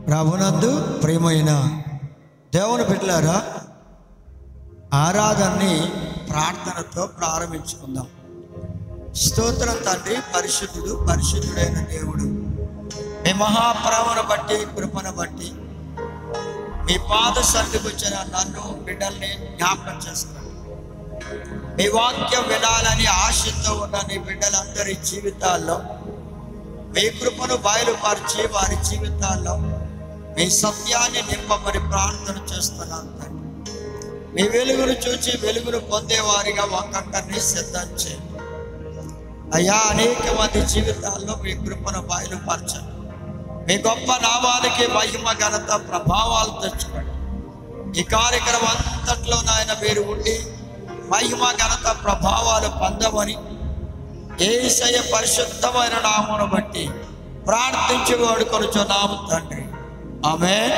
ప్రభునందు ప్రియమైన దేవుని బిడ్డలారా, ఆరాధనని ప్రార్థనతో ప్రారంభించుకుందాం. స్తోత్రం తండ్రి, పరిశుద్ధుడు పరిశుద్ధుడైన దేవుడు, మీ మహాప్రేమను బట్టి కృపను బట్టి మీ పాద సన్నిధికి వచ్చిన నన్ను బిడ్డల్ని జ్ఞాపకం చేసుకోండి. మీ వాక్యం వినాలని ఆశతో ఉన్న నీ బిడ్డలందరి జీవితాల్లో మీ కృపను బయలుపరిచి వారి జీవితాల్లో మీ సత్యాన్ని నింపమని ప్రార్థన చేస్తున్నాను తండ్రి. మీ వెలుగును చూచి వెలుగును పొందేవారిగా ఒక్కొక్కరిని సిద్ధం చేయండి అయ్యా. అనేక మంది జీవితాల్లో మీ కృపను బయలుపరచండి. మీ గొప్ప నామానికి మహిమ ఘనత ప్రభావాలు తెచ్చుకోండి. ఈ కార్యక్రమం అంతట్లో నాయన మీరు ఉండి మహిమ ఘనత ప్రభావాలు పొందమని యేసయ్య పరిశుద్ధమైన నామమును బట్టి ప్రార్థించి వేడుకొనుచున్నాము తండ్రి, ఆమేన్.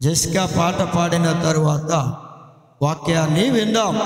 జెసికా పాట పాడిన తరువాత వాక్యాన్ని విందాం.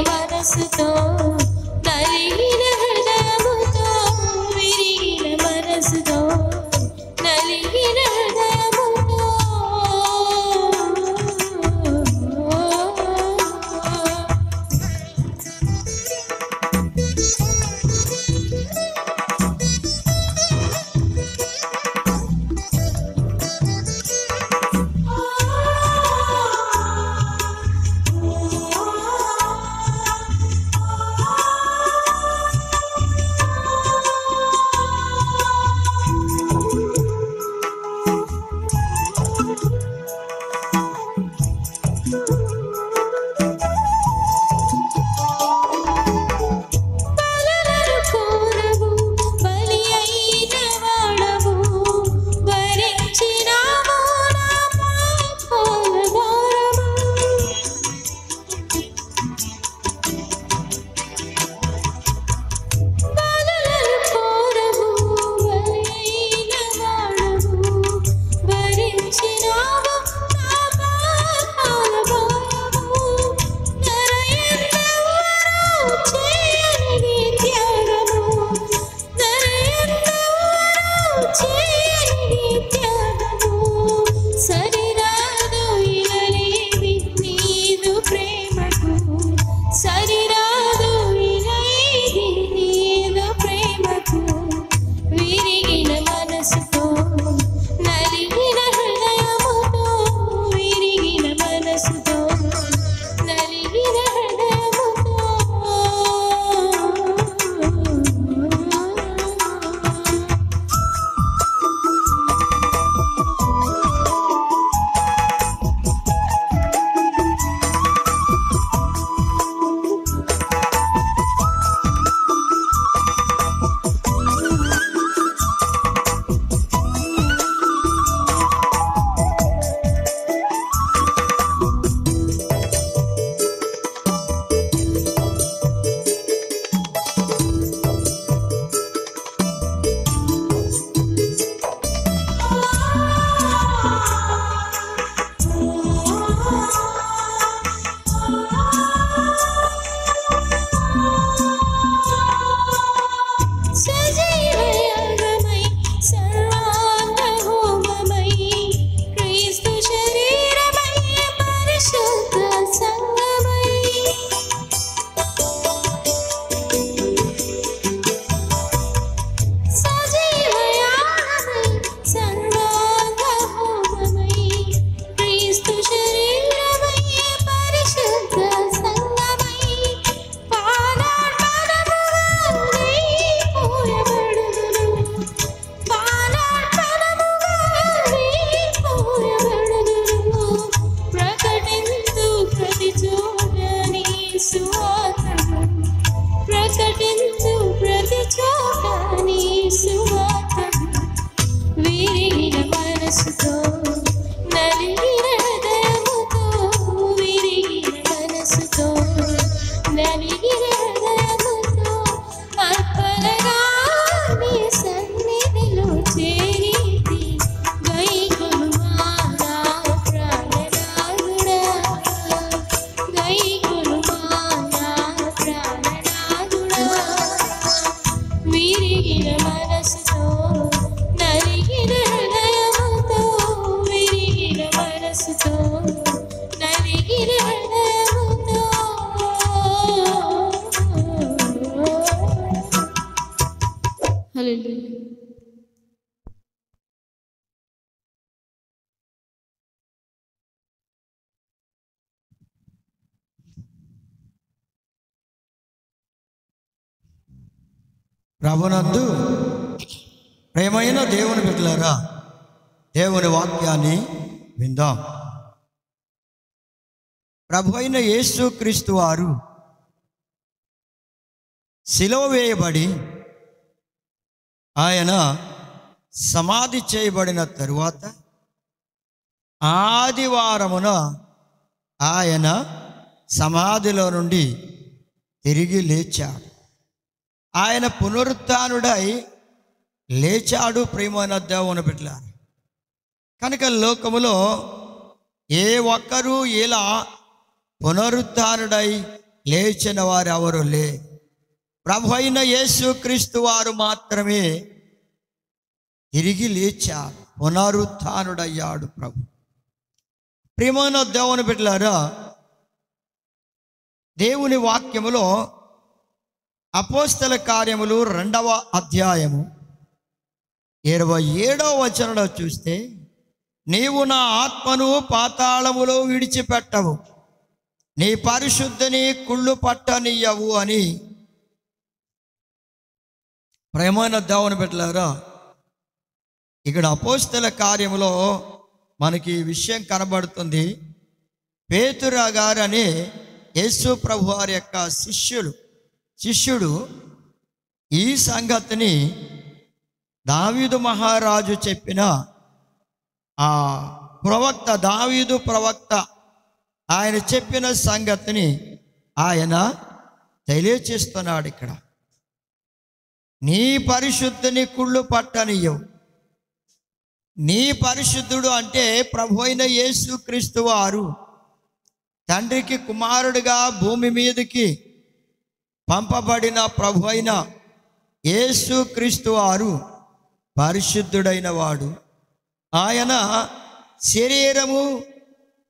మనసుతో నలిగిన హృదయముతో విరిగిన ప్రభునందు ప్రేమైన దేవుని బిడ్డలారా, దేవుని వాక్యాన్ని విందాం. ప్రభు అయిన యేసుక్రీస్తు వారు సిలువ వేయబడి ఆయన సమాధి చేయబడిన తరువాత ఆదివారమున ఆయన సమాధిలో నుండి తిరిగి లేచాడు. ఆయన పునరుత్థానుడై లేచాడు. ప్రియమైన దేవుని బిడ్డలారా, కనుక లోకములో ఏ ఒక్కరూ ఇలా పునరుత్థానుడై లేచిన వారు ఎవరు లే. ప్రభు అయిన యేసుక్రీస్తు వారు మాత్రమే తిరిగి లేచాడు, పునరుత్థానుడయ్యాడు ప్రభు. ప్రియమైన దేవుని బిడ్డలారా, దేవుని వాక్యములో అపోస్తల కార్యములు 2వ అధ్యాయము 27వ వచనంలో చూస్తే, నీవు నా ఆత్మను పాతాళములో విడిచిపెట్టవు, నీ పరిశుద్ధిని కుళ్ళు పట్టనియ్యవు అని. ప్రేమైన దేవుని బిడ్డలారా, ఇక్కడ అపోస్తల కార్యములో మనకి ఈ విషయం కనబడుతుంది. పేతురు గారు అనే యేసు ప్రభు వారి యొక్క శిష్యుడు ఈ సంగతిని దావీదు మహారాజు చెప్పిన ఆ ప్రవక్త, దావీదు ప్రవక్త ఆయన చెప్పిన సంగతిని ఆయన తెలియచేస్తున్నాడు. ఇక్కడ నీ పరిశుద్ధిని కుళ్ళు పట్టనియ్యవు. నీ పరిశుద్ధుడు అంటే ప్రభు అయిన యేసుక్రీస్తు వారు తండ్రికి కుమారుడిగా భూమి మీదకి పంపబడిన ప్రభు అయిన యేసుక్రీస్తు వారు పరిశుద్ధుడైన వాడు. ఆయన శరీరము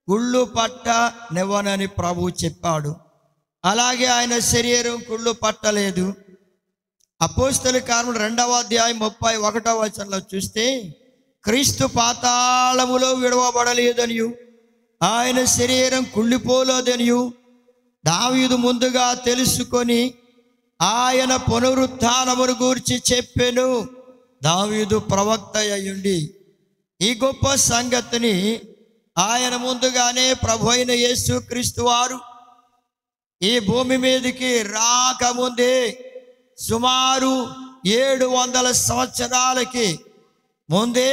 కుళ్ళు పట్టనివ్వనని ప్రభు చెప్పాడు. అలాగే ఆయన శరీరం కుళ్ళు పట్టలేదు. అపోస్తల కార్యములు 2వ అధ్యాయం 31వ వచనంలో చూస్తే, క్రీస్తు పాతాళములో విడవబడలేదనియు ఆయన శరీరం కుళ్ళిపోలేదనియు దావీదు ముందుగా తెలుసుకొని ఆయన పునరుత్థానమును గూర్చి చెప్పెను. దావీదు ప్రవక్త అయ్యుండి ఈ గొప్ప సంగతిని ఆయన ముందుగానే ప్రభు అయిన యేసుక్రీస్తు వారు ఈ భూమి మీదకి రాకముందే సుమారు 700 సంవత్సరాలకి ముందే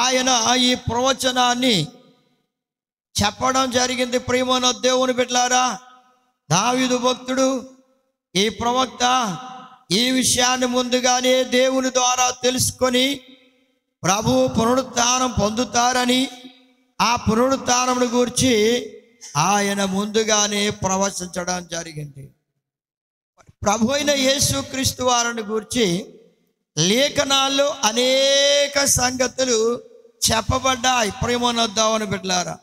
ఆయన ఈ ప్రవచనాన్ని చెప్పడం జరిగింది. ప్రియమైన దేవుని బిడ్డలారా, దావీదు భక్తుడు, ఈ ప్రవక్త ఈ విషయాన్ని ముందుగానే దేవుని ద్వారా తెలుసుకొని ప్రభువు పునరుత్థానం పొందుతారని, ఆ పునరుత్థానమును గూర్చి ఆయన ముందుగానే ప్రవచించడం జరిగింది. ప్రభు అయిన యేసుక్రీస్తు వారిని గూర్చి లేఖనాల్లో అనేక సంగతులు చెప్పబడ్డాయి. ప్రియమైన దేవుని బిడ్డలారా,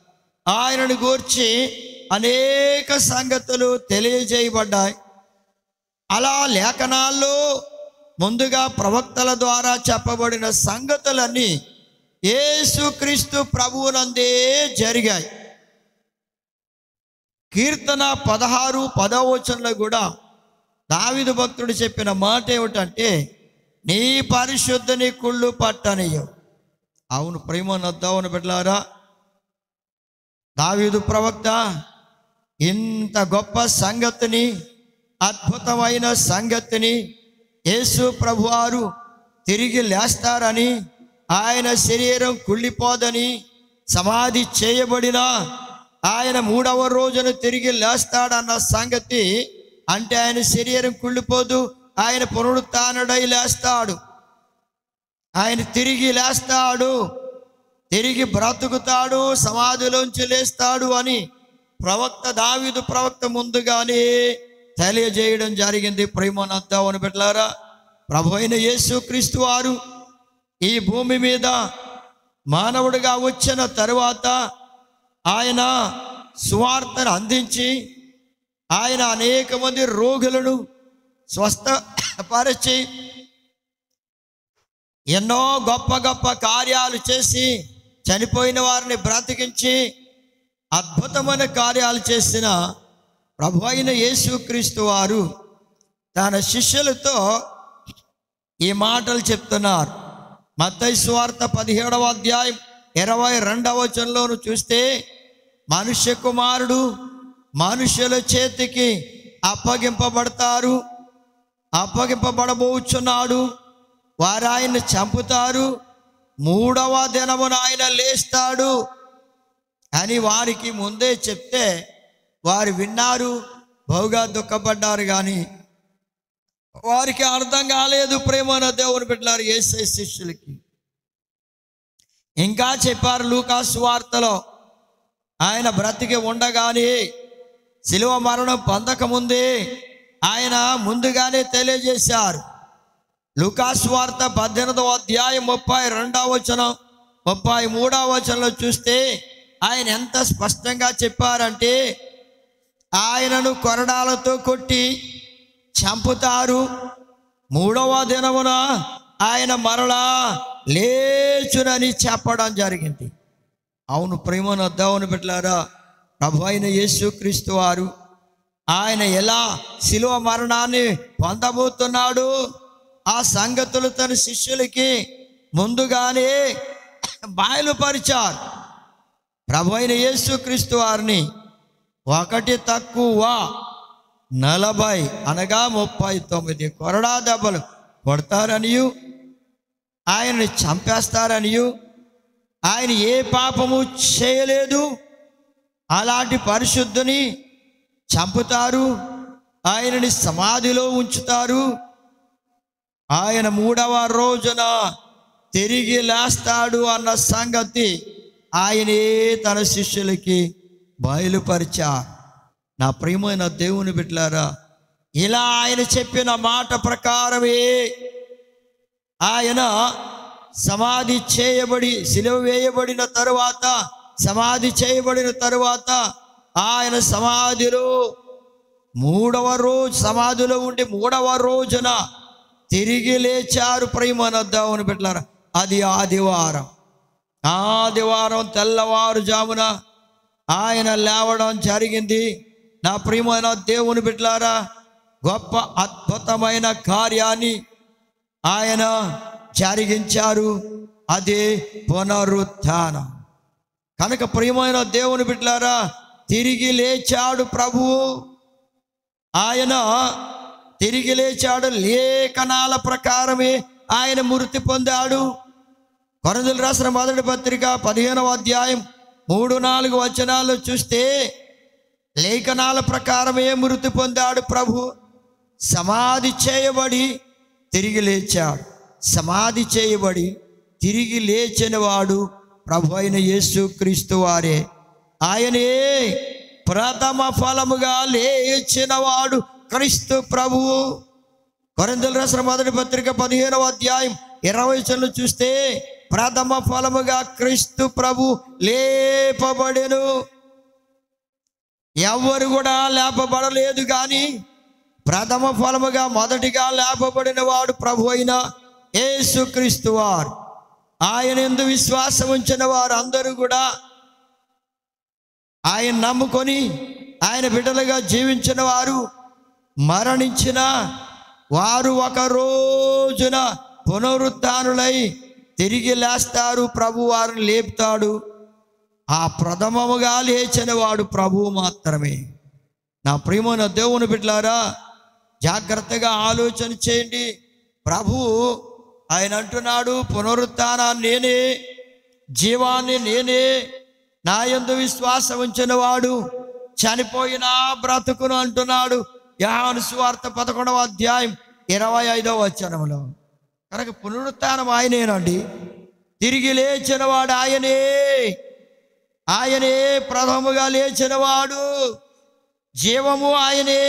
ఆయనను గూర్చి అనేక సంగతులు తెలియజేయబడ్డాయి. అలా లేఖనాల్లో ముందుగా ప్రవక్తల ద్వారా చెప్పబడిన సంగతులన్నీ యేసుక్రీస్తు ప్రభువునందే జరిగాయి. కీర్తన 16:10వ వచనంలో కూడా దావీదు భక్తుడు చెప్పిన మాట ఏమిటంటే, నీ పరిశుద్ధిని కుళ్ళు పట్టనియ్యవు. అవును ప్రియమైన దేవుని బిడ్డలారా, దావీదు ప్రవక్త ఇంత గొప్ప సంగతిని, అద్భుతమైన సంగతిని, యేసు ప్రభువారు తిరిగి లేస్తారని, ఆయన శరీరం కుళ్ళిపోదని, సమాధి చేయబడిన ఆయన 3వ రోజున తిరిగి లేస్తాడన్న సంగతి, అంటే ఆయన శరీరం కుళ్ళిపోదు, ఆయన పునరుత్థానుడై లేస్తాడు, ఆయన తిరిగి లేస్తాడు, తిరిగి బ్రతుకుతాడు, సమాధిలోంచి లేస్తాడు అని ప్రవక్త దావీదు ప్రవక్త ముందుగానే తెలియజేయడం జరిగింది. ప్రియమైన దేవుని బిడ్డలారా, ప్రభు అయిన యేసుక్రీస్తు వారు ఈ భూమి మీద మానవుడిగా వచ్చిన తరువాత ఆయన సువార్తను అందించి ఆయన అనేక మంది రోగులను స్వస్థపరిచి ఎన్నో గొప్ప గొప్ప కార్యాలు చేసి చనిపోయిన వారిని బ్రతికించి అద్భుతమైన కార్యాలు చేసిన ప్రభు అయిన యేసుక్రీస్తు వారు తన శిష్యులతో ఈ మాటలు చెప్తున్నారు. మత్తయి సువార్త 17వ అధ్యాయం 22వ వచనంలోను చూస్తే, మనుష్య కుమారుడు మనుషుల చేతికి అప్పగింపబడబోచున్నాడు, వారు ఆయన్ని చంపుతారు, 3వ దినమున ఆయన లేస్తాడు అని వారికి ముందే చెప్తే వారు విన్నారు, బహుగా దుఃఖపడ్డారు. కానీ వారికి అర్థం కాలేదు. ప్రేమన్న దేవుని బిడ్డలారు, యేసయ్య శిష్యులకి ఇంకా చెప్పారు. లూకా సువార్తలో ఆయన బ్రతికి ఉండగానే, శిలువ మరణం పొందకముందే ఆయన ముందుగానే తెలియజేశారు. లూకా సువార్త 18వ అధ్యాయం 32వ వచనం 33వ వచనంలో చూస్తే ఆయన ఎంత స్పష్టంగా చెప్పారంటే, ఆయనను కొరడాలతో కొట్టి చంపుతారు, 3వ దినమున ఆయన మరలా లేచునని చెప్పడం జరిగింది. అవును ప్రేమను దేవుని బిడ్డలారా, ప్రభు అయిన యేసుక్రీస్తు వారు ఆయన ఎలా శిలువ మరణాన్ని పొందబోతున్నాడు, ఆ సంగతులు తన శిష్యులకి ముందుగానే బయలుపరిచారు. ప్రభు అయిన యేసుక్రీస్తు వారిని 1+40 అనగా 39 కొరడా దెబ్బలు కొడతారనియు, ఆయన్ని చంపేస్తారనియు, ఆయన ఏ పాపము చేయలేదు, అలాంటి పరిశుద్ధుని చంపుతారు, ఆయనని సమాధిలో ఉంచుతారు, ఆయన 3వ రోజున తిరిగి లేస్తాడు అన్న సంగతి ఆయనే తన శిష్యులకి బయలుపరిచారు. నా ప్రియమైన దేవుని బిడ్డలారా, ఇలా ఆయన చెప్పిన మాట ప్రకారమే ఆయన సమాధి చేయబడి సిలువ వేయబడిన తరువాత, సమాధి చేయబడిన తరువాత ఆయన సమాధిలో 3వ రోజు సమాధిలో ఉండి 3వ రోజున తిరిగి లేచారు. ప్రియమైన దేవుని బిడ్డలారా, అది ఆదివారం తెల్లవారుజామున ఆయన లేవడం జరిగింది. నా ప్రియమైన దేవుని బిడ్డలారా, గొప్ప అద్భుతమైన కార్యాన్ని ఆయన జరిగించారు, అదే పునరుత్థానం. కనుక ప్రియమైన దేవుని బిడ్డలారా, తిరిగి లేచాడు ప్రభువు. ఆయన తిరిగి లేచాడు, లేఖనాల ప్రకారమే ఆయన మృతి పొందాడు. కొరింథీయులకు రాసిన మొదటి పత్రిక 15వ అధ్యాయం 3-4 వచనాలు చూస్తే, లేఖనాల ప్రకారమే మృతి పొందాడు ప్రభు. సమాధి చేయబడి తిరిగి లేచాడు. సమాధి చేయబడి తిరిగి లేచిన వాడు ప్రభు అయిన యేసుక్రీస్తు వారే. ఆయనే ప్రథమ ఫలముగా లేచిన వాడు క్రీస్తు ప్రభువు. కొరింథీయులకు రాసిన మొదటి పత్రిక 15వ అధ్యాయం 20 వచనంలో చూస్తే, ప్రథమ ఫలముగా క్రీస్తు ప్రభు లేపబడెను. ఎవరు కూడా లేపబడలేదు, కానీ ప్రథమ ఫలముగా మొదటిగా లేపబడిన వాడు ప్రభు అయిన యేసుక్రీస్తు వారు. ఆయన యందు విశ్వాసం ఉంచిన వారు అందరూ కూడా, ఆయన నమ్ముకొని ఆయన బిడ్డలుగా జీవించిన వారు, మరణించిన వారు ఒక రోజున పునరుత్థానులై తిరిగి లేస్తారు. ప్రభు వారిని లేపుతాడు. ఆ ప్రథమముగా లేచిన వాడు ప్రభువు మాత్రమే. నా ప్రియమైన దేవుని బిడ్డలారా, జాగ్రత్తగా ఆలోచన చేయండి. ప్రభువు ఆయన అంటున్నాడు, పునరుత్థానాన్ని నేనే, జీవాన్ని నేనే, నా యందు విశ్వాసం ఉంచిన వాడు చనిపోయినా బ్రతుకును అంటున్నాడు. యోహాను సువార్త 11వ అధ్యాయం 25వ వచనంలో. కనుక పునరుత్థానం ఆయనేనండి, తిరిగి లేచిన వాడు ఆయనే. ఆయనే ప్రథముగా లేచిన వాడు, జీవము ఆయనే.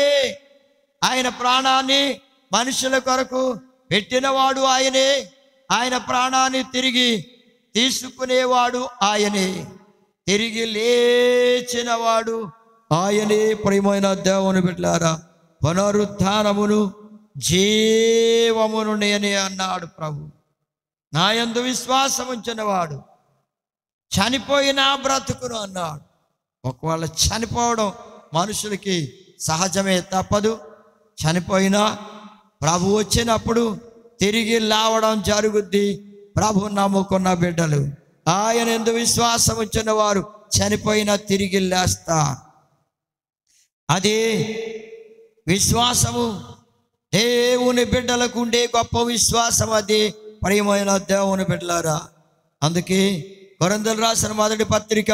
ఆయన ప్రాణాన్ని మనుషుల కొరకు పెట్టినవాడు ఆయనే. ఆయన ప్రాణాన్ని తిరిగి తీసుకునేవాడు ఆయనే. తిరిగి లేచిన వాడు ఆయనే. ప్రియమైన దేవుని బిడ్డలారా, పునరుత్థానమును జీవమును నేనే అన్నాడు ప్రభు. నా యందు విశ్వాసం ఉంచిన వాడు చనిపోయినా బ్రతుకును అన్నాడు. ఒకవేళ చనిపోవడం మనుషులకి సహజమే, తప్పదు. చనిపోయినా ప్రభు వచ్చినప్పుడు తిరిగి లేవడం జరుగుద్ది. ప్రభు నమ్ముకున్న బిడ్డలు, ఆయన యందు విశ్వాసం ఉంచిన వారు చనిపోయినా తిరిగి లేస్తారు. అది విశ్వాసము, దేవుని బిడ్డలకు ఉండే గొప్ప విశ్వాసం. అది ప్రియమైన దేవుని బిడ్డలారా, అందుకే కొరింథీయులకు రాసిన మొదటి పత్రిక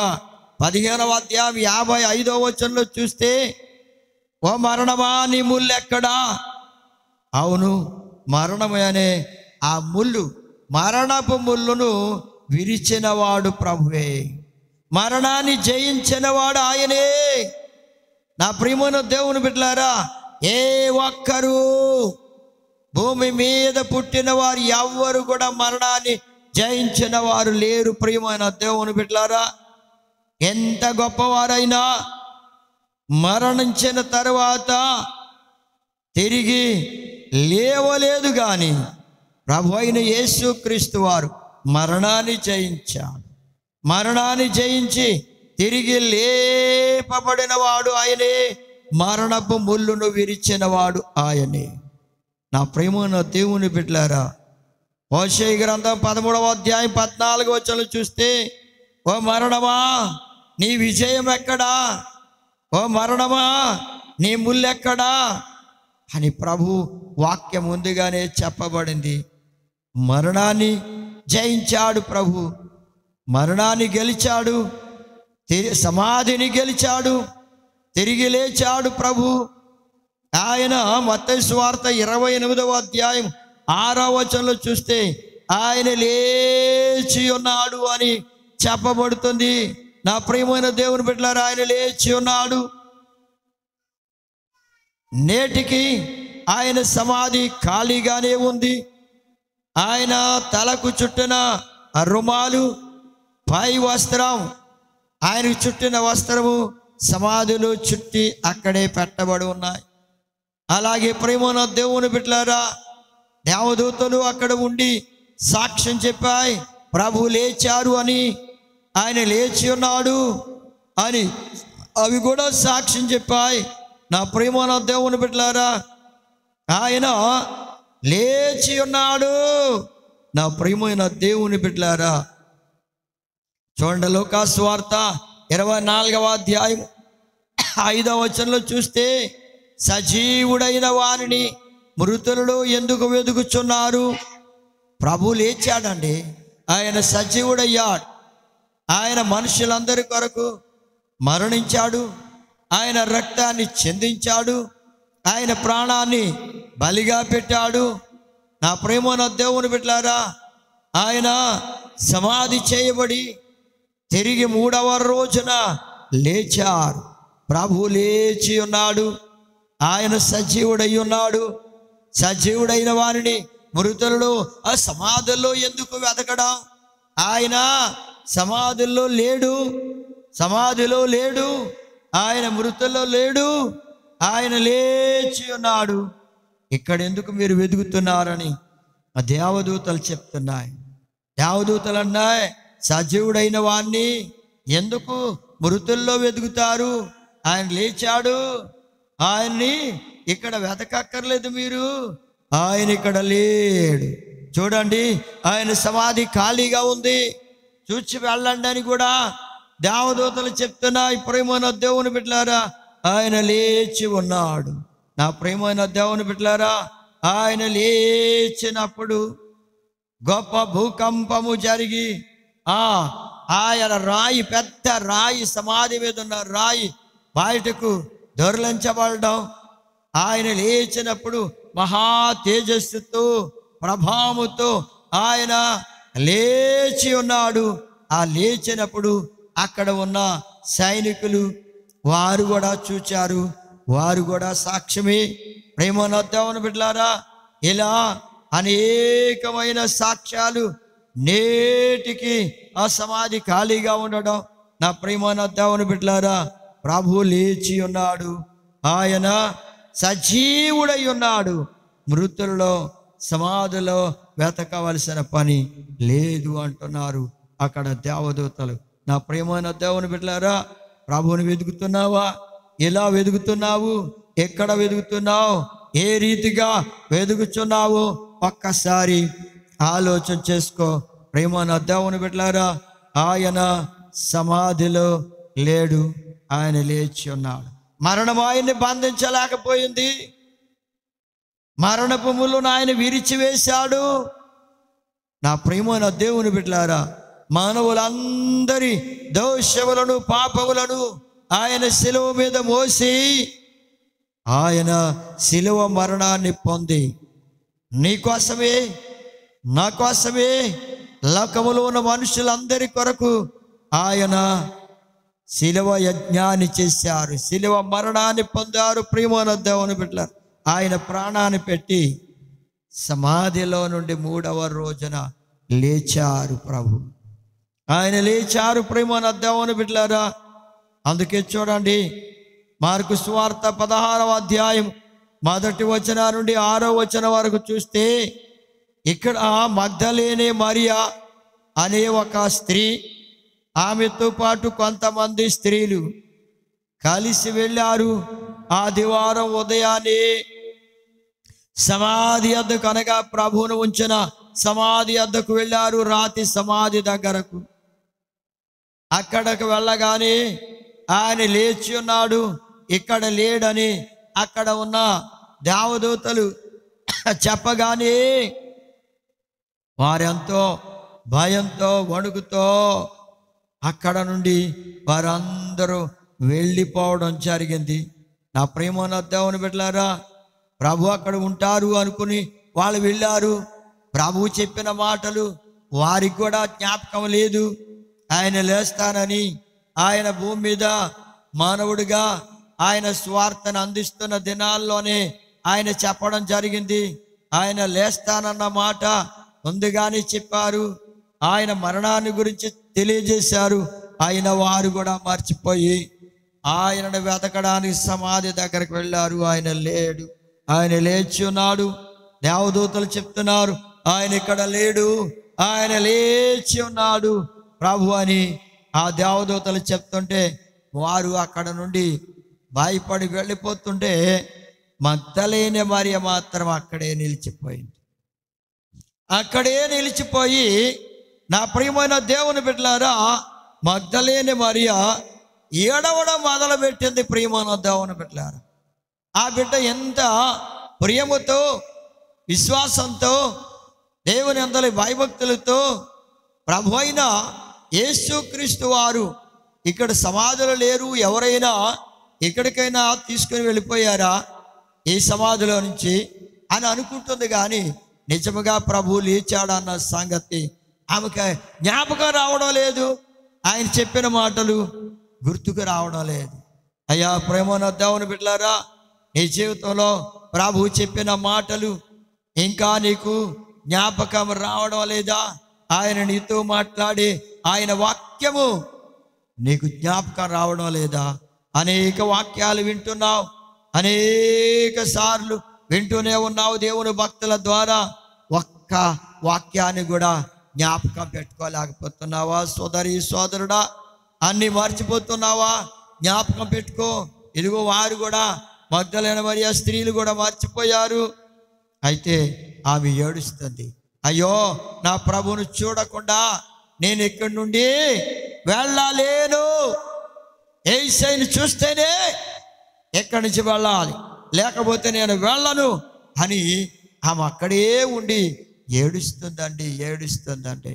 15వ అధ్యాయం 55వ వచనంలో చూస్తే, ఓ మరణమా నీ ముళ్ళు ఎక్కడా? అవును, మరణమే అనే ఆ ముళ్ళు, మరణపు ముళ్ళును విరిచినవాడు ప్రభువే. మరణాన్ని జయించినవాడు ఆయనే. నా ప్రియమైన దేవుని బిడ్డలారా, ఏ ఒక్కరు భూమి మీద పుట్టిన వారు ఎవ్వరు కూడా మరణాన్ని జయించిన వారు లేరు. ప్రియమైన దేవుని బిడ్డలారా, ఎంత గొప్పవారైనా మరణించిన తర్వాత తిరిగి లేవలేదు. కానీ ప్రభు అయిన యేసుక్రీస్తు వారు మరణాన్ని జయించాడు. మరణాన్ని జయించి తిరిగి లేపబడిన వాడు ఆయనే. మరణపు ముళ్ళును విరిచినవాడు ఆయనే. నా ప్రియమైన దేవుని బిడ్డలారా, హోషేయ గ్రంథం 13వ అధ్యాయం 14వ వచనం చూస్తే, ఓ మరణమా నీ విజయం ఎక్కడా? ఓ మరణమా నీ ముళ్ళెక్కడా అని ప్రభు వాక్యం ముందుగానే చెప్పబడింది. మరణాన్ని జయించాడు ప్రభు, మరణాన్ని గెలిచాడు, సమాధిని గెలిచాడు, తిరిగి లేచాడు ప్రభు. ఆయన మత్తయి సువార్త 28వ అధ్యాయం 6వ వచనంలో చూస్తే, ఆయన లేచి ఉన్నాడు అని చెప్పబడుతుంది. నా ప్రియమైన దేవుని బిడ్డలారా, ఆయన లేచి ఉన్నాడు. నేటికి ఆయన సమాధి ఖాళీగానే ఉంది. ఆయన తలకు చుట్టిన రుమాలు, పై వస్త్రం, ఆయనకు చుట్టిన వస్త్రము సమాధిలో చుట్టి అక్కడే పెట్టబడి ఉన్నాయి. అలాగే ప్రియమైన దేవుని బిడ్డలారా, దేవదూతలు అక్కడ ఉండి సాక్ష్యం చెప్పాయి, ప్రభు లేచారు అని, ఆయన లేచి ఉన్నాడు అని అవి కూడా సాక్ష్యం చెప్పాయి. నా ప్రియమైన దేవుని బిడ్డలారా, ఆయన లేచి ఉన్నాడు. నా ప్రియమైన దేవుని బిడ్డలారా, చూడండి, లూకాసు వార్త 24వ అధ్యాయం 5వ వచనంలో చూస్తే, సజీవుడైన వారిని మృతులలో ఎందుకు వెతుకుచున్నారు? ప్రభు లేచాడండి. ఆయన సజీవుడయ్యాడు. ఆయన మనుషులందరి కొరకు మరణించాడు. ఆయన రక్తాన్ని చిందించాడు. ఆయన ప్రాణాన్ని బలిగా పెట్టాడు. నా ప్రియమైన దేవుని బిడ్డలారా, ఆయన సమాధి చేయబడి తిరిగి 3వ రోజున లేచారు. ప్రభు లేచి ఉన్నాడు. ఆయన సజీవుడై ఉన్నాడు. సజీవుడైన వారిని మృతులలో ఆ సమాధుల్లో ఎందుకు వెతకడం? ఆయన సమాధుల్లో లేడు, సమాధిలో లేడు, ఆయన మృతుల్లో లేడు, ఆయన లేచి ఉన్నాడు. ఇక్కడ ఎందుకు మీరు వెతుకుతున్నారని ఆ దేవదూతలు చెప్తున్నాయి. దేవదూతలు అన్నాయి, సజీవుడైన వాణ్ణి ఎందుకు మృతుల్లో వెతుకుతారు? ఆయన లేచాడు, ఆయన్ని ఇక్కడ వెతకక్కర్లేదు మీరు, ఆయన ఇక్కడ లేడు. చూడండి, ఆయన సమాధి ఖాళీగా ఉంది, చూచి వెళ్ళండి అని కూడా దేవదూతలు చెప్తున్నాయి. ప్రియమైన దేవుని బిడ్డలారా, ఆయన లేచి ఉన్నాడు. నా ప్రియమైన దేవుని బిడ్డలారా, ఆయన లేచినప్పుడు గొప్ప భూకంపము జరిగి ఆయన రాయి, పెద్ద రాయి, సమాధి మీద ఉన్న రాయి బయటకు దొర్లించబడడం, ఆయన లేచినప్పుడు మహా తేజస్సుతో ప్రభావముతో ఆయన లేచి ఉన్నాడు. ఆ లేచినప్పుడు అక్కడ ఉన్న సైనికులు వారు కూడా చూచారు, వారు కూడా సాక్ష్యమే. ప్రేమను దేవుని బిడ్డలారా, ఇలా అనేకమైన సాక్ష్యాలు నేటికి ఆ సమాధి ఖాళీగా ఉండడం. నా ప్రేమన దేవుని బిడ్డలారా, ప్రభు లేచి ఉన్నాడు, ఆయన సజీవుడై ఉన్నాడు. మృతుల్లో సమాధిలో వెతకవలసిన పని లేదు అంటున్నారు అక్కడ దేవదూతలు. నా ప్రేమైన దేవుని బిడ్డలారా, ప్రభువుని వెతుకుతున్నావా? ఎలా వెతుకుతున్నావు? ఎక్కడ వెతుకుతున్నావు? ఏ రీతిగా వెతుకుతున్నావు? ఒక్కసారి ఆలోచన చేసుకో. ప్రేమ దేవుని బిడ్డలారా, ఆయన సమాధిలో లేడు, ఆయన లేచి ఉన్నాడు. మరణం ఆయన్ని బంధించలేకపోయింది. మరణపు ముళ్ళును ఆయన విరిచివేశాడు. నా ప్రియమైన దేవుని బిడ్డలారా, మానవులందరి దోషములను పాపములను ఆయన శిలువ మీద మోసి ఆయన శిలువ మరణాన్ని పొంది నీ కోసమే నా కోసమే లోకములో ఉన్న మనుషులందరి కొరకు ఆయన శిలువ యజ్ఞాన్ని చేశారు, శిలువ మరణాన్ని పొందారు. ప్రియమైన దేవుని బిడ్డలారా, ఆయన ప్రాణాన్ని పెట్టి సమాధిలో నుండి 3వ రోజున లేచారు ప్రభు. ఆయన లేచారు. ప్రియమైన దేవుని బిడ్డలారా, అందుకే చూడండి, మార్కు సువార్త 16వ అధ్యాయం 1వ వచనం నుండి 6వ వచనం వరకు చూస్తే, ఇక్కడ మగ్దలేనే మరియా అనే ఒక స్త్రీ, ఆమెతో పాటు కొంతమంది స్త్రీలు కలిసి వెళ్ళారు. ఆదివారం ఉదయాన్నే సమాధి వద్దకు, అనగా ప్రభువును ఉంచిన సమాధి వద్దకు వెళ్ళారు. రాతి సమాధి దగ్గరకు. అక్కడకు వెళ్ళగానే ఆయన లేచి ఉన్నాడు, ఇక్కడ లేడని అక్కడ ఉన్న దేవదూతలు చెప్పగానే వారెంతో భయంతో వణుకుతో అక్కడ నుండి వారందరూ వెళ్ళిపోవడం జరిగింది. నా ప్రియమైన దేవుని బిడ్డలారా, ప్రభు అక్కడ ఉంటారు అనుకుని వాళ్ళు వెళ్ళారు. ప్రభువు చెప్పిన మాటలు వారికి కూడా జ్ఞాపకం లేదు. ఆయన లేస్తానని, ఆయన భూమి మీద మానవుడిగా ఆయన స్వార్థను అందిస్తున్న దినాల్లోనే ఆయన చెప్పడం జరిగింది. ఆయన లేస్తానన్న మాట ముందుగానే చెప్పారు. ఆయన మరణాన్ని గురించి తెలియజేశారు. ఆయన వారు కూడా మర్చిపోయి ఆయనను వెతకడానికి సమాధి దగ్గరకు వెళ్ళారు. ఆయన లేడు, ఆయన లేచి ఉన్నాడు. దేవదూతలు చెప్తున్నారు, ఆయన ఇక్కడ లేడు, ఆయన లేచి ఉన్నాడు ప్రభు అని ఆ దేవదూతలు చెప్తుంటే వారు అక్కడ నుండి భయపడి వెళ్ళిపోతుంటే మగ్దలేనే మరియ మాత్రం అక్కడే నిలిచిపోయింది. అక్కడే నిలిచిపోయి, నా ప్రియమైన దేవుని బిడ్డలారా, మగ్దలేనే మరియ ఏడవడం మొదలుపెట్టింది. ప్రియమైన దేవుని బిడ్డలారా, ఆ బిడ్డ ఎంత ప్రియముతో విశ్వాసంతో దేవుని అందరి భయభక్తులతో ప్రభు అయిన యేసుక్రీస్తు వారు ఇక్కడ సమాధులు లేరు, ఎవరైనా ఎక్కడికైనా తీసుకుని వెళ్ళిపోయారా ఈ సమాధిలో నుంచి అని అనుకుంటుంది. కానీ నిజముగా ప్రభు లేచాడన్న సంగతి ఆమెకి జ్ఞాపకం రావడం లేదు. ఆయన చెప్పిన మాటలు గుర్తుకు రావడం లేదు. అయ్యా ప్రేమన్న దేవుని బిడ్డలారా, నీ జీవితంలో ప్రభు చెప్పిన మాటలు ఇంకా నీకు జ్ఞాపకం రావడం లేదా? ఆయన నీతో మాట్లాడి ఆయన వాక్యము నీకు జ్ఞాపకం రావడం లేదా? అనేక వాక్యాలు వింటున్నావు, అనేక సార్లు వింటూనే ఉన్నావు దేవుని భక్తుల ద్వారా. ఒక్క వాక్యాన్ని కూడా జ్ఞాపకం పెట్టుకోలేకపోతున్నావా? సోదరి సోదరుడా, అన్ని మర్చిపోతున్నావా? జ్ఞాపకం పెట్టుకో. ఇదిగో వారు కూడా, మగ్దలేనే మరియ స్త్రీలు కూడా మర్చిపోయారు. అయితే ఆమె ఏడుస్తుంది, అయ్యో నా ప్రభువును చూడకుండా నేను ఇక్కడి నుండి వెళ్ళలేను. యేసయ్యను చూస్తేనే ఎక్కడి నుంచి వెళ్ళాలి, లేకపోతే నేను వెళ్ళను అని ఆమె అక్కడే ఉండి ఏడుస్తుందండి.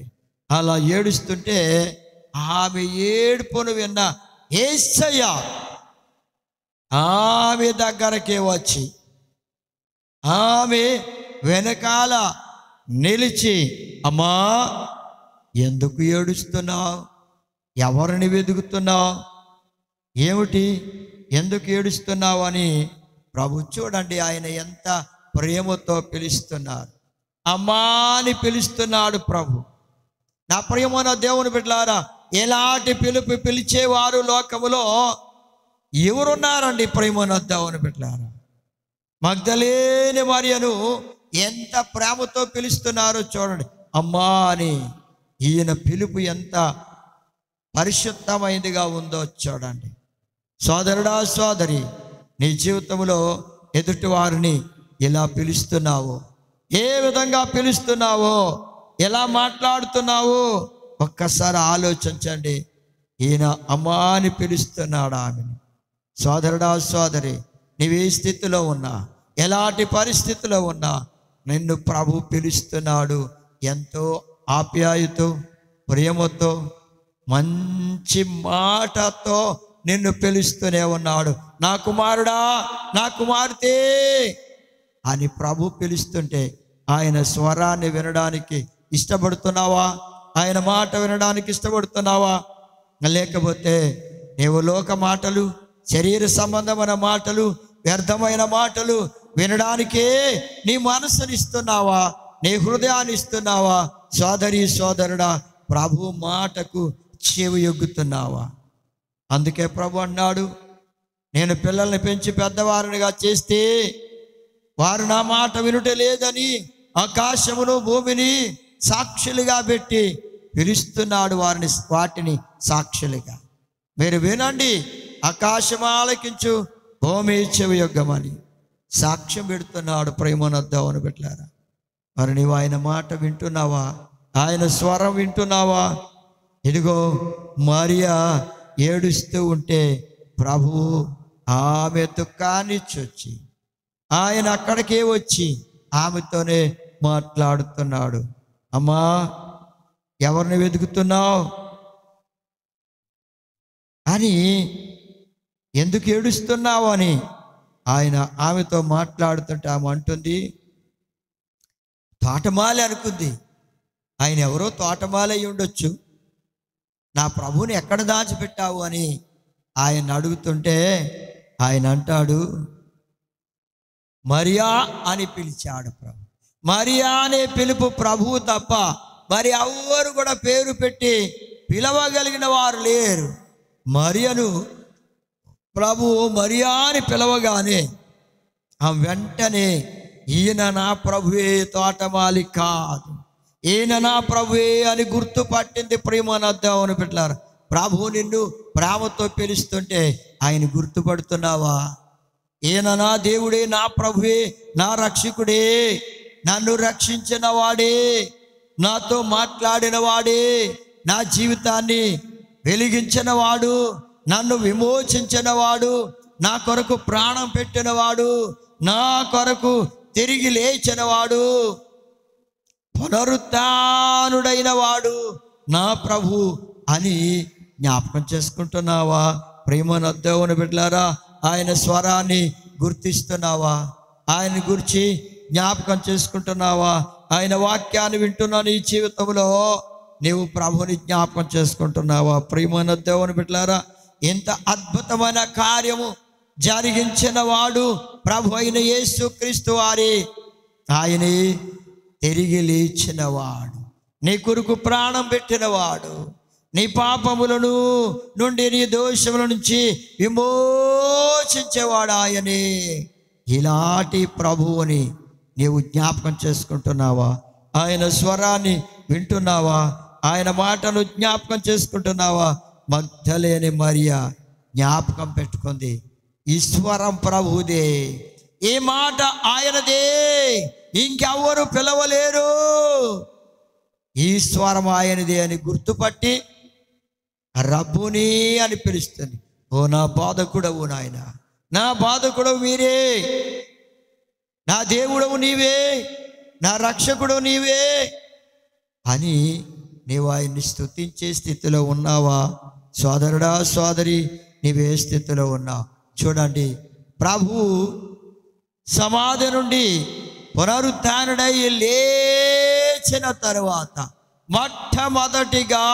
అలా ఏడుస్తుంటే ఆమె ఏడుపును విన్న యేసయ్య ఆమె దగ్గరకే వచ్చి ఆమె వెనకాల నిలిచి, అమ్మా ఎందుకు ఏడుస్తున్నావు? ఎవరిని వెతుకుతున్నావు? ఏమిటి, ఎందుకు ఏడుస్తున్నావు అని ప్రభు చూడండి ఆయన ఎంత ప్రేమతో పిలుస్తున్నారు. అమ్మా అని పిలుస్తున్నాడు ప్రభు. నా ప్రియమైన దేవుని బిడ్డలారా, ఎలాంటి పిలుపు పిలిచేవారు లోకములో ఎవరున్నారండి? ప్రియమైన దేవుని బిడ్డలారా, మగ్దలేనే మరియను ఎంత ప్రేమతో పిలుస్తున్నారో చూడండి, అమ్మా అని. ఈయన పిలుపు ఎంత పరిశుద్ధమైనదిగా ఉందో చూడండి. సోదరుడా సోదరి, నీ జీవితంలో ఎదుటి వారిని ఇలా పిలుస్తున్నావు. ఏ విధంగా పిలుస్తున్నావో, ఎలా మాట్లాడుతున్నావో ఒక్కసారి ఆలోచించండి. ఈయన అమ్మా అని పిలుస్తున్నాడు ఆమెను. సోదరుడా, సోదరి, నీవే స్థితిలో ఉన్నా, ఎలాంటి పరిస్థితిలో ఉన్నా నిన్ను ప్రభు పిలుస్తున్నాడు. ఎంతో ఆప్యాయతో, ప్రేమతో, మంచి మాటతో నిన్ను పిలుస్తూనే ఉన్నాడు. నా కుమారుడా, నా కుమార్తె అని ప్రభు పిలుస్తుంటే ఆయన స్వరాన్ని వినడానికి ఇష్టపడుతున్నావా? ఆయన మాట వినడానికి ఇష్టపడుతున్నావా? లేకపోతే నీవు లోక మాటలు, శరీర సంబంధమైన మాటలు, వ్యర్థమైన మాటలు వినడానికే నీ మనసుని ఇస్తున్నావా? నీ హృదయాన్ని ఇస్తున్నావా? సోదరి, సోదరుడా, ప్రభు మాటకు చెవి యొగ్గుతున్నావా? అందుకే ప్రభు అన్నాడు, నేను పిల్లల్ని పెంచి పెద్దవారినిగా చేస్తే వారు నా మాట వినుట లేదని ఆకాశమును భూమిని సాక్షులుగా పెట్టి పిలుస్తున్నాడు వాటిని సాక్షులుగా. మీరు వినండి, ఆకాశం ఆలకించు, భూమి చెవి యొగ్గమని సాక్ష్యం పెడుతున్నాడు. ప్రేమనొద్దామని పెట్టారా? మరి నీవు ఆయన మాట వింటున్నావా? ఆయన స్వరం వింటున్నావా? ఇదిగో మరియా ఏడుస్తూ ఉంటే ప్రభు ఆమె దుఃఖాన్ని చూచి ఆయన అక్కడికే వచ్చి ఆమెతోనే మాట్లాడుతున్నాడు. అమ్మా, ఎవరిని వెతుకుతున్నావు అని, ఎందుకు ఏడుస్తున్నావు అని ఆయన ఆమెతో మాట్లాడుతుంటే ఆమె అంటుంది, తోటమాలి అనుకుంది. ఆయన ఎవరో తోటమాలి అయి ఉండొచ్చు, నా ప్రభువుని ఎక్కడ దాచిపెట్టావు అని ఆయన అడుగుతుంటే ఆయన అంటాడు, మరియా అని పిలిచాడు ప్రభు. మరియా అనే పిలుపు ప్రభువు తప్ప మరి ఎవ్వరు కూడా పేరు పెట్టి పిలవగలిగిన వారు లేరు. మరియను ప్రభువు మరియా అని పిలవగానే ఆ వెంటనే ఈయన నా ప్రభువే, తోటమాలి కాదు, ఈయన నా ప్రభువే అని గుర్తుపట్టింది. ప్రేమనొద్దామని పెట్టారు. ప్రభువు నిన్ను ప్రేమతో పిలుస్తుంటే ఆయన గుర్తుపడుతున్నావా? ఈయన నా దేవుడే, నా ప్రభువే, నా రక్షకుడే, నన్ను రక్షించిన వాడే, నాతో మాట్లాడిన వాడే, నా జీవితాన్ని వెలిగించిన వాడు, నన్ను విమోచించిన వాడు, నా కొరకు ప్రాణం పెట్టిన వాడు, నా కొరకు తిరిగి లేచిన వాడు, పునరుత్థానుడైన వాడు నా ప్రభు అని జ్ఞాపకం చేసుకుంటున్నావా? ప్రేమనొద్దామని బిడ్డలారా, ఆయన స్వరాన్ని గుర్తిస్తున్నావా? ఆయన గురించి జ్ఞాపకం చేసుకుంటున్నావా? ఆయన వాక్యాన్ని వింటున్నా నీ జీవితంలో నీవు ప్రభుని జ్ఞాపకం చేసుకుంటున్నావా? ప్రేమనొద్దామని బిడ్డలారా, ఇంత అద్భుతమైన కార్యము జరిగించిన వాడు ప్రభు అయిన యేసుక్రీస్తు వారి. ఆయనే తిరిగి లేచినవాడు, నీ కొరకు ప్రాణం పెట్టినవాడు, నీ పాపములను నుండి, నీ దోషముల నుంచి విమోచించేవాడు ఆయనే. ఇలాంటి ప్రభువుని నీవు జ్ఞాపకం చేసుకుంటున్నావా? ఆయన స్వరాన్ని వింటున్నావా? ఆయన మాటను జ్ఞాపకం చేసుకుంటున్నావా? మగ్దలేని మరియా జ్ఞాపకం పెట్టుకుంది, ఈ స్వరం ప్రభువుదే, ఈ మాట ఆయనదే, ఇంకెవ్వరు పిలవలేరు, ఈ స్వరం ఆయనదే అని గుర్తుపట్టి రబ్బుని అని పిలుస్తుంది. ఓ నా బాధకుడవు నాయన, నా బాధకుడవు మీరే, నా దేవుడవు నీవే, నా రక్షకుడవు నీవే అని నీవు ఆయన్ని స్తుతించే స్థితిలో ఉన్నావా? సోదరుడా, సోదరి, నీవే స్థితిలో ఉన్నావు? చూడండి, ప్రభు సమాధి నుండి పునరుత్థానుడై లేచిన తరువాత మొట్టమొదటిగా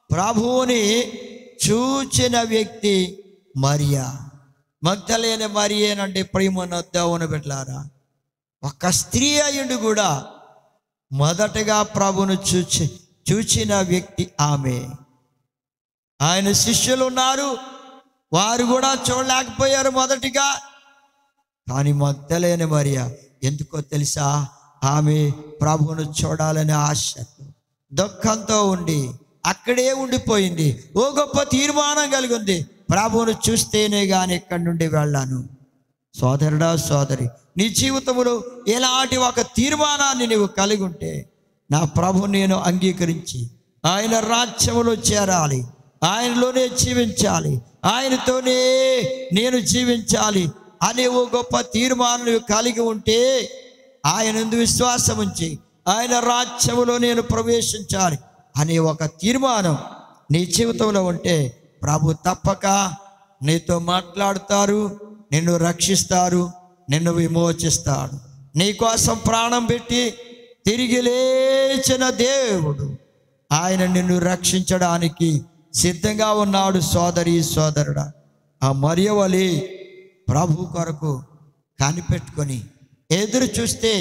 ప్రభువుని చూచిన వ్యక్తి మరియా. మగ్దలేని మరియేనండి. ప్రేమనొద్దామని బిడ్డలారా, ఒక స్త్రీ అయ్యుండి కూడా మొదటగా ప్రభును చూచిన వ్యక్తి ఆమె. ఆయన శిష్యులు ఉన్నారు, వారు కూడా చూడలేకపోయారు మొదటిగా. కానీ మగ్దలేని మరియా ఎందుకో తెలుసా? ఆమె ప్రభువును చూడాలనే ఆశతో, దుఃఖంతో ఉండి అక్కడే ఉండిపోయింది. ఓ గొప్ప తీర్మానం కలిగి ఉంది, ప్రభువును చూస్తేనే కానీ ఇక్కడి నుండి వెళ్ళాను, సోదరుడా సోదరి, నీ జీవితంలో ఎలాంటి ఒక తీర్మానాన్ని నీవు కలిగి ఉంటే, నా ప్రభు నేను అంగీకరించి ఆయన రాజ్యములో చేరాలి, ఆయనలోనే జీవించాలి, ఆయనతోనే నేను జీవించాలి అనే ఓ గొప్ప తీర్మానం నువ్వు కలిగి ఉంటే, ఆయన యందు విశ్వాసం ఉంచి ఆయన రాజ్యములో నేను ప్రవేశించాలి అనే ఒక తీర్మానం నీ జీవితంలో ఉంటే, ప్రభు తప్పక నీతో మాట్లాడుతారు, నిన్ను రక్షిస్తారు, నిన్ను విమోచిస్తాడు. నీకోసం ప్రాణం పెట్టి తిరిగి లేచిన దేవుడు ఆయన నిన్ను రక్షించడానికి సిద్ధంగా ఉన్నాడు. సోదరి సోదరుడా, ఆ మరియవలి ప్రభు కొరకు కనిపెట్టుకొని ఎదురు చూస్తే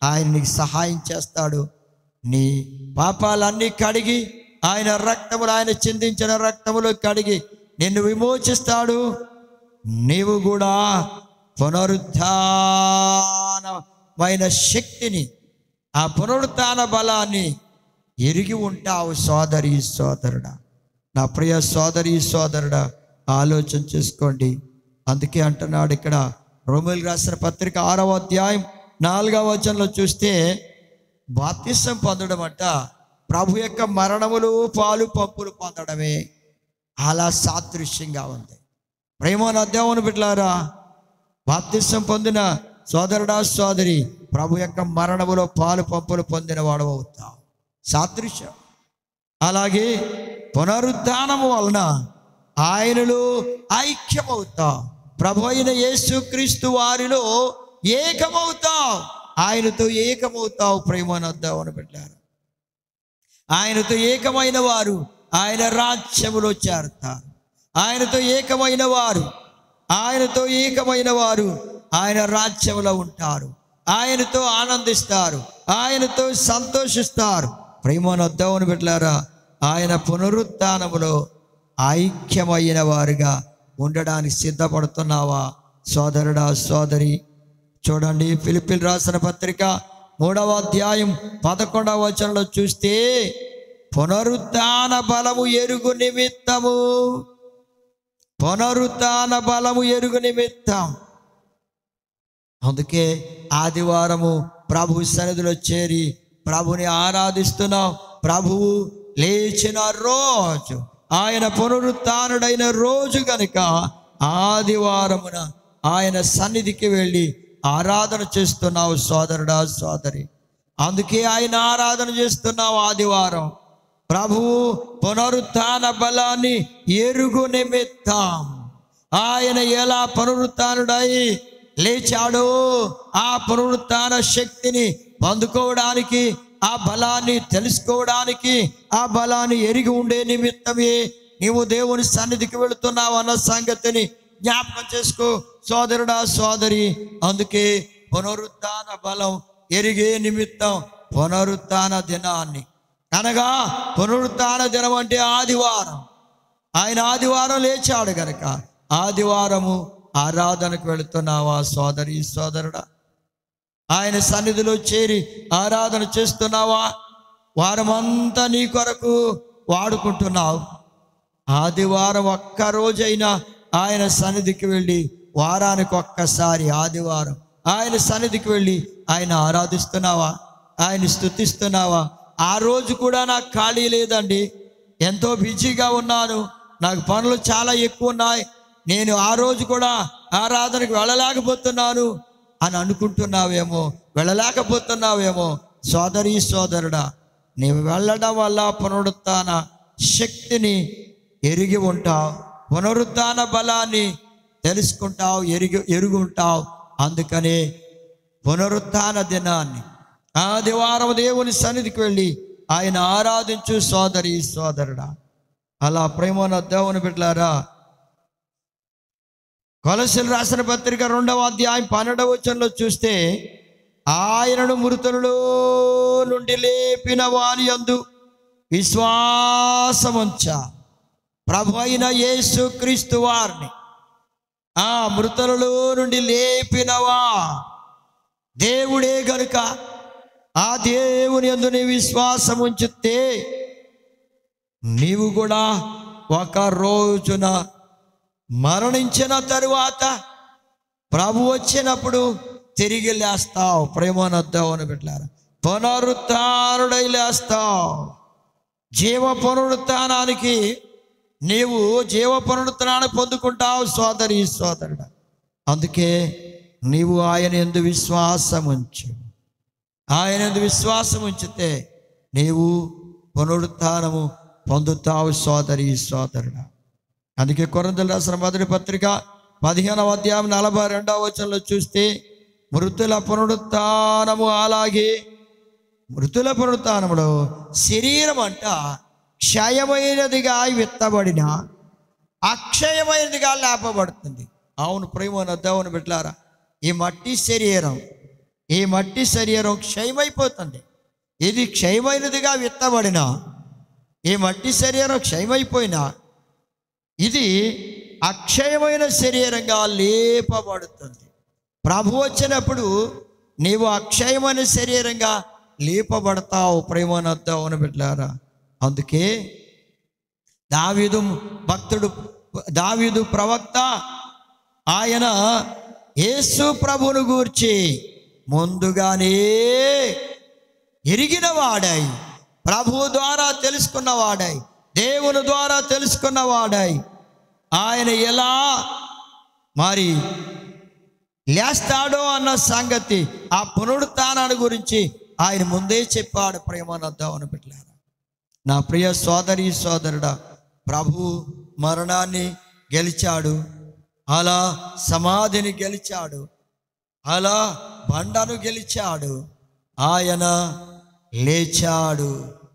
ఆయన నీకు సహాయం చేస్తాడు. నీ పాపాలన్నీ కడిగి ఆయన రక్తములు, ఆయన చిందించిన రక్తములు కడిగి నిన్ను విమోచిస్తాడు. నీవు కూడా పునరుత్థానమైన శక్తిని, ఆ పునరుత్థాన బలాన్ని ఎరిగి ఉంటావు. సోదరి సోదరుడా, నా ప్రియ సోదరి సోదరుడా, ఆలోచన చేసుకోండి. అందుకే అంటున్నాడు ఇక్కడ రోమీయులకు రాసిన పత్రిక 6వ అధ్యాయం 4వ వచనంలో చూస్తే, బాప్తిసం పొందడం అంట ప్రభు యొక్క మరణములు పాలు పంపులు పొందడమే. అలా సాదృశ్యంగా ఉంది. ప్రేమను దేవుని బిడ్డలారా, బాప్తిసం పొందిన సోదరుడా సోదరి, ప్రభు యొక్క మరణములో పాలు పంపులు పొందిన వాడు అవుతావు. సాదృశ్యం. అలాగే పునరుద్ధానము వలన ఆయనలో ఐక్యమవుతావు. ప్రభు అయిన యేసుక్రీస్తు వారిలో ఏకమవుతావు, ఆయనతో ఏకమవుతావు. ప్రేమను దేవుని బిడ్డలారా, ఆయనతో ఏకమైన వారు ఆయన రాజ్యములో చేరతారు. ఆయనతో ఏకమైన వారు ఆయన రాజ్యములో ఉంటారు. ఆయనతో ఆనందిస్తారు, ఆయనతో సంతోషిస్తారు. ప్రేమను దేవుని బిడ్డలారా, ఆయన పునరుత్థానములో ఐక్యమైన వారుగా ఉండడానికి సిద్ధపడుతున్నావా సోదరుడా సోదరి? చూడండి, ఫిలిప్పీయులకు రాసిన పత్రిక 3వ అధ్యాయం 11వ వచనంలో చూస్తే, పునరుత్థాన బలము ఎరుగు నిమిత్తము, పునరుత్థాన బలము ఎరుగు నిమిత్తం. అందుకే ఆదివారము ప్రభు సన్నిధిలో చేరి ప్రభుని ఆరాధిస్తున్నాం. ప్రభువు లేచిన రోజు, ఆయన పునరుత్థానుడైన రోజు కనుక ఆదివారమున ఆయన సన్నిధికి వెళ్ళి ఆరాధన చేస్తున్నావు సోదరుడా సోదరి. అందుకే ఆయన ఆరాధన చేస్తున్నావు ఆదివారం. ప్రభువు పునరుత్థాన బలాన్ని ఎరుగు నిమిత్తం, ఆయన ఎలా పునరుత్థానుడై లేచాడో ఆ పునరుత్థాన శక్తిని పొందుకోవడానికి, ఆ బలాన్ని తెలుసుకోవడానికి, ఆ బలాన్ని ఎరిగి ఉండే నిమిత్తమే నీవు దేవుని సన్నిధికి వెళుతున్నావు అన్న సంగతిని జ్ఞాపకం చేసుకో సోదరుడా సోదరి. అందుకే పునరుత్థాన బలం ఎరిగే నిమిత్తం పునరుత్థాన దినాన్ని, అనగా పునరుత్థాన దినం అంటే ఆదివారం. ఆయన ఆదివారం లేచాడు గనక ఆదివారము ఆరాధనకు వెళుతున్నావా సోదరి సోదరుడా? ఆయన సన్నిధిలో చేరి ఆరాధన చేస్తున్నావా? వారమంతా నీ కొరకు వాడుకుంటున్నావు. ఆదివారం ఒక్క రోజైనా ఆయన సన్నిధికి వెళ్ళి, వారానికి ఒక్కసారి ఆదివారం ఆయన సన్నిధికి వెళ్ళి ఆయన ఆరాధిస్తున్నావా? ఆయన స్తుతిస్తున్నావా? ఆ రోజు కూడా నాకు ఖాళీ లేదండి, ఎంతో బిజీగా ఉన్నాను, నాకు పనులు చాలా ఎక్కువ ఉన్నాయి, నేను ఆ రోజు కూడా ఆరాధనకు వెళ్ళలేకపోతున్నాను అని అనుకుంటున్నావేమో, వెళ్ళలేకపోతున్నావేమో. సోదరి సోదరుడా, నీవు వెళ్ళడం వల్ల పునరుత్థాన శక్తిని ఎరిగి ఉంటావు, పునరుత్థాన బలాన్ని తెలుసుకుంటావు, ఎరుగు ఉంటావు. అందుకనే పునరుత్థాన దినాన్ని ఆదివారం దేవుని సన్నిధికి వెళ్ళి ఆయన ఆరాధించు సోదరి సోదరుడా. అలా ప్రేమన దేవుని బిడ్డలారా, కొలస్సీయులకు రాసిన పత్రిక 2వ అధ్యాయం 12వ వచనంలో చూస్తే, ఆయనను మృతులలో నుండి లేపిన వాని యందు విశ్వాసముంచ. ప్రభు అయిన యేసుక్రీస్తు వారిని ఆ మృతులలో నుండి లేపినవా దేవుడే గనుక ఆ దేవుని యందు నీ విశ్వాసం ఉంచితే నీవు కూడా ఒక రోజున మరణించిన తరువాత ప్రభు వచ్చినప్పుడు తిరిగి లేస్తావు. ప్రేమనొద్దావు అని పెట్టారు. పునరుత్థానుడై లేస్తావు. జీవ పునరుత్థానానికి నీవు జీవ పునరుత్థానాన్ని పొందుకుంటావు సోదరి సోదరుడు. అందుకే నీవు ఆయన యందు విశ్వాసం ఉంచు. ఆయన యందు విశ్వాసం ఉంచితే నీవు పునరుత్థానము పొందుతావు సోదరి సోదరుడు. అందుకే కొరింథీయులకు రాసిన మొదటి పత్రిక 15వ అధ్యాయం 42వ వచనంలో చూస్తే మృతుల పునరుత్థానము అలాగే మృతుల పునరుత్థానములో శరీరం అంట క్షయమైనదిగా విత్తబడిన అక్షయమైనదిగా లేపబడుతుంది. అవును ప్రేమ దేవుని బిడ్డలారా, ఈ మట్టి శరీరం క్షయమైపోతుంది. ఇది క్షయమైనదిగా విత్తబడిన ఈ మట్టి శరీరం క్షయమైపోయినా ఇది అక్షయమైన శరీరంగా లేపబడుతుంది. ప్రభు వచ్చినప్పుడు నీవు అక్షయమైన శరీరంగా లేపబడతావు. ప్రేమనొద్దావు బిడ్డలారా. అందుకే దావీదు ప్రవక్త ఆయన యేసు ప్రభువును గూర్చి ముందుగానే ఎరిగిన వాడై, ప్రభువు ద్వారా తెలుసుకున్నవాడై, దేవుని ద్వారా తెలుసుకున్నవాడై, ఆయన ఎలా మరి లేస్తాడో అన్న సంగతి, ఆ పునరుత్థానాన్ని గురించి ఆయన ముందే చెప్పాడు. ప్రేమనొద్దామని పెట్టారు. నా ప్రియ సోదరి సోదరుడా, ప్రభు మరణాన్ని గెలిచాడు, అలా సమాధిని గెలిచాడు, అలా బండను గెలిచాడు. ఆయన లేచాడు,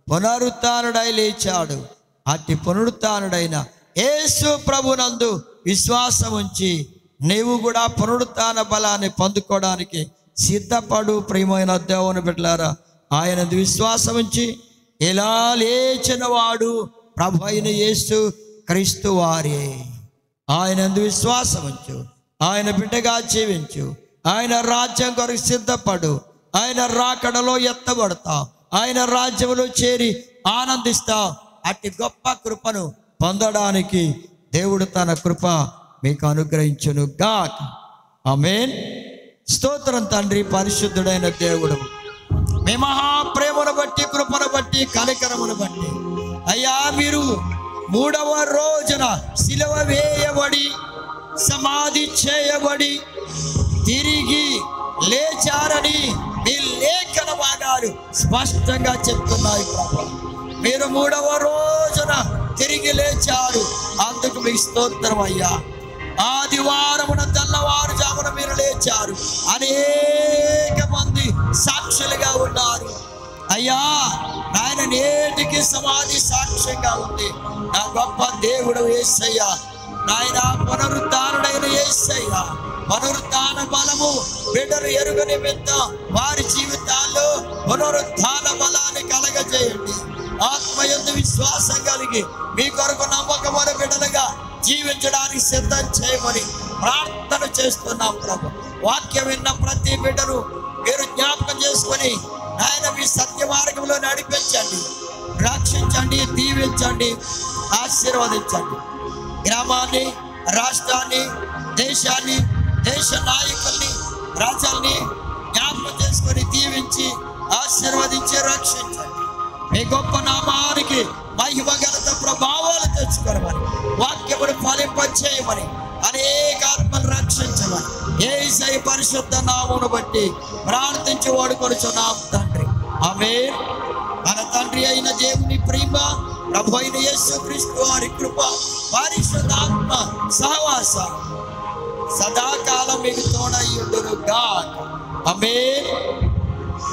పునరుత్థానుడై లేచాడు. అట్టి పునరుత్థానుడైన యేసు ప్రభునందు విశ్వాసం ఉంచి నీవు కూడా పునరుత్థాన బలాన్ని పొందుకోవడానికి సిద్ధపడు. ప్రియమైన దేవుని బిడ్డలారా, ఆయన విశ్వాసం ఉంచి ఇలా లేచిన వాడు ప్రభు అయిన యేసు క్రీస్తు వారే. ఆయన విశ్వాసం ఉంచు, ఆయన బిడ్డగా జీవించు, ఆయన రాజ్యం కొరకు సిద్ధపడు. ఆయన రాకడలో ఎత్తబడతావు, ఆయన రాజ్యంలో చేరి ఆనందిస్తావు. అట్టి గొప్ప కృపను పొందడానికి దేవుడు తన కృప మీకు అనుగ్రహించును గాక. ఆమేన్. స్తోత్రం తండ్రి, పరిశుద్ధుడైన దేవుడు, మీ మహాప్రేమను బట్టి, కృపను బట్టి, కనికరమును బట్టి అయ్యా, మీరు 3వ రోజున సిలువ వేయబడి సమాధి చేయబడి తిరిగి లేచారని మీ లేఖన భాగాలు స్పష్టంగా చెప్తున్నాయి. ప్రభు, మీరు 3వ రోజున తిరిగి లేచారు. అందుకు మీకు స్తోత్రం అయ్యా. ఆదివారమున తెల్లవారుజామున మీరు లేచారు. అనేక మంది సాక్షులుగా ఉన్నారు అయ్యా. ఆయన నేటికి సమాధి సాక్ష్యంగా ఉంది. నా గొప్ప దేవుడు యేసయ్యా, నాయన పునరుత్థానుడైన యేసయ్యా, పునరుత్థాన బలము బిడ్డలు ఎరుగ నిమిత్తం వారి జీవితాల్లో పునరుత్థాన బలాన్ని కలగజేయండి. ఆత్మయందు విశ్వాసం కలిగి మీ కొరకు నమ్మకమైన బిడ్డలుగా జీవించడానికి సిద్ధం చేయమని ప్రార్థన చేస్తున్నాం. ప్రభు, వాక్యం విన్న ప్రతి బిడ్డను మీరు జ్ఞాపకం చేసుకొని ఆయన మీ సత్య మార్గంలో నడిపించండి, రక్షించండి, దీవించండి, ఆశీర్వదించండి. గ్రామాన్ని, రాష్ట్రాన్ని, దేశాన్ని, దేశ నాయకుల్ని, ప్రజల్ని జ్ఞాపకం చేసుకొని దీవించి ఆశీర్వదించి రక్షించండి. మీ గొప్ప నామానికి మహిమ ఘనత ప్రభావాలు తెచ్చుకోమని, వాక్యమును ఫలింపచేయమని, అనేక ఆత్మలు రక్షించమని యేసయ్య పరిశుద్ధ నామమును బట్టి ప్రార్థించి వాడుకొనుచున్నాం తండ్రి. ఆమేన్. మన తండ్రి అయిన దేవుని ప్రేమ, ప్రభు అయిన యేసు క్రీస్తు వారి కృప, పరిశుద్ధాత్మ సహవాసం సదాకాలం మీకు తోడై ఉండును గాక. ఆమేన్.